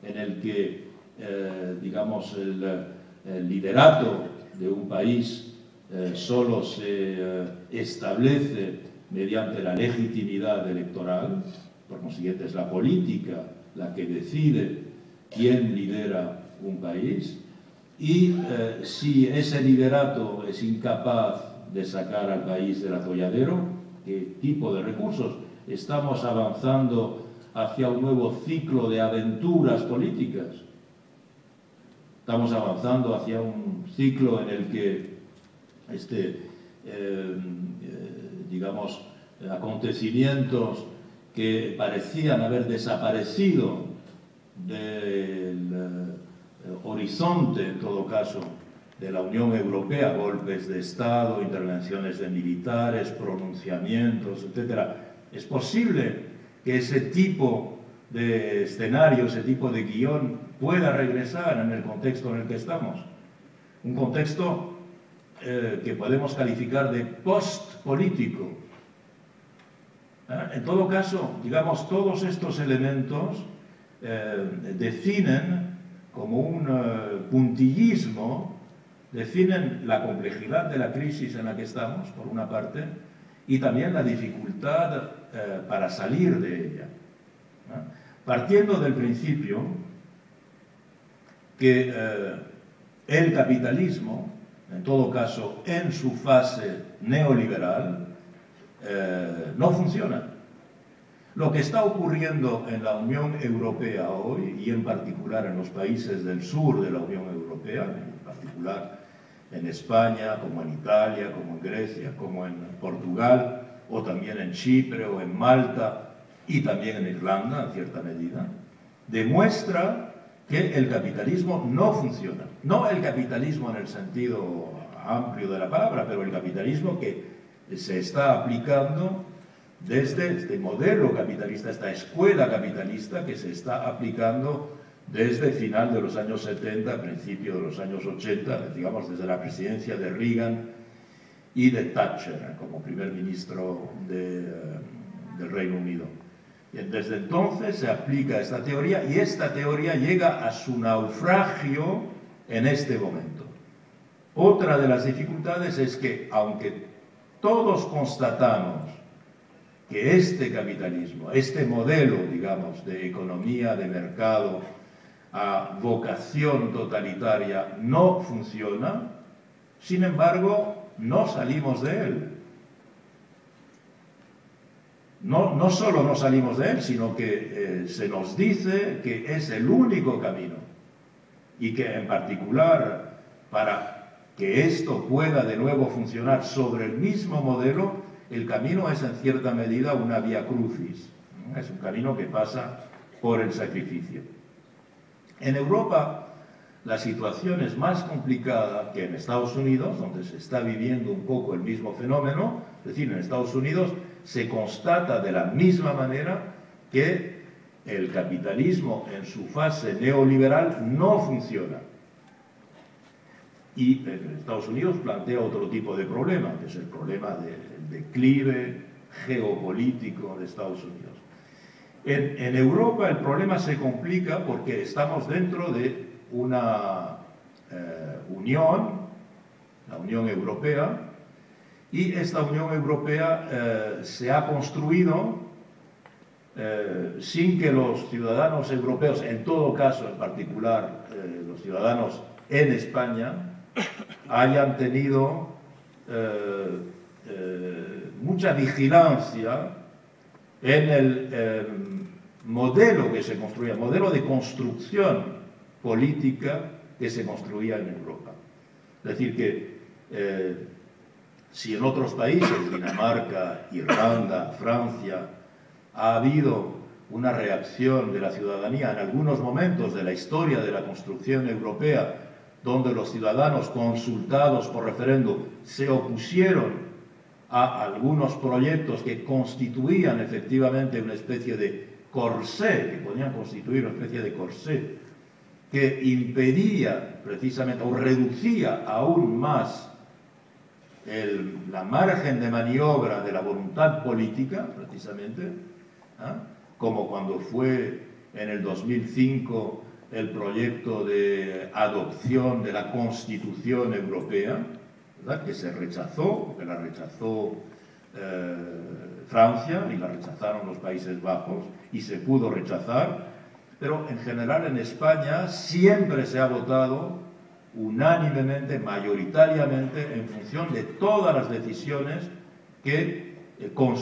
en el que, digamos, el liderato de un país solo se establece mediante la legitimidad electoral, por consiguiente es la política la que decide quién lidera un país, y si ese liderato es incapaz de sacar al país del atolladero, ¿qué tipo de recursos? Estamos avanzando hacia un nuevo ciclo de aventuras políticas. Estamos avanzando hacia un ciclo en el que digamos, acontecimientos que parecían haber desaparecido del horizonte, en todo caso, de la Unión Europea, golpes de Estado, intervenciones de militares, pronunciamientos, etc. Es posible que ese tipo de escenario, ese tipo de guión pueda regresar en el contexto en el que estamos. Un contexto que podemos calificar de post-político. En todo caso, digamos, todos estos elementos definen como un puntillismo, definen la complejidad de la crisis en la que estamos, por una parte, y también la dificultad para salir de ella. Partiendo del principio que el capitalismo, en todo caso, en su fase neoliberal, no funciona. Lo que está ocurriendo en la Unión Europea hoy, y en particular en los países del sur de la Unión Europea, en particular en España, como en Italia, como en Grecia, como en Portugal, o también en Chipre o en Malta, y también en Irlanda, en cierta medida, demuestra que el capitalismo no funciona. No el capitalismo en el sentido amplio de la palabra, pero el capitalismo que se está aplicando desde este modelo capitalista, esta escuela capitalista que se está aplicando desde el final de los años 70, principio de los años 80, digamos desde la presidencia de Reagan y de Thatcher como primer ministro del Reino Unido. Y desde entonces se aplica esta teoría y esta teoría llega a su naufragio en este momento. Otra de las dificultades es que, aunque todos constatamos que este capitalismo, este modelo, digamos, de economía, de mercado, a vocación totalitaria, no funciona, sin embargo, no salimos de él. No solo no salimos de él, sino que se nos dice que es el único camino y que en particular para que esto pueda de nuevo funcionar sobre el mismo modelo, el camino es en cierta medida una vía crucis, es un camino que pasa por el sacrificio. En Europa la situación es más complicada que en Estados Unidos, donde se está viviendo un poco el mismo fenómeno. Es decir, en Estados Unidos se constata de la misma manera que el capitalismo en su fase neoliberal no funciona. Y Estados Unidos plantea otro tipo de problema, que es el problema del declive geopolítico de Estados Unidos. En Europa el problema se complica porque estamos dentro de una unión, la Unión Europea, y esta Unión Europea se ha construido sin que los ciudadanos europeos, en todo caso, en particular los ciudadanos en España, hayan tenido mucha vigilancia en el modelo que se construía, el modelo de construcción política que se construía en Europa. Es decir, que si en otros países, Dinamarca, Irlanda, Francia, ha habido una reacción de la ciudadanía en algunos momentos de la historia de la construcción europea, donde los ciudadanos consultados por referéndum se opusieron a algunos proyectos que constituían efectivamente una especie de corsé, que podían constituir una especie de corsé, que impedía precisamente o reducía aún más la margen de maniobra de la voluntad política, precisamente, como cuando fue en el 2005 el proyecto de adopción de la Constitución Europea, ¿verdad?, que se rechazó, que la rechazó Francia y la rechazaron los Países Bajos y se pudo rechazar, pero en general en España siempre se ha votado unánimemente, mayoritariamente, en función de todas las decisiones que construyen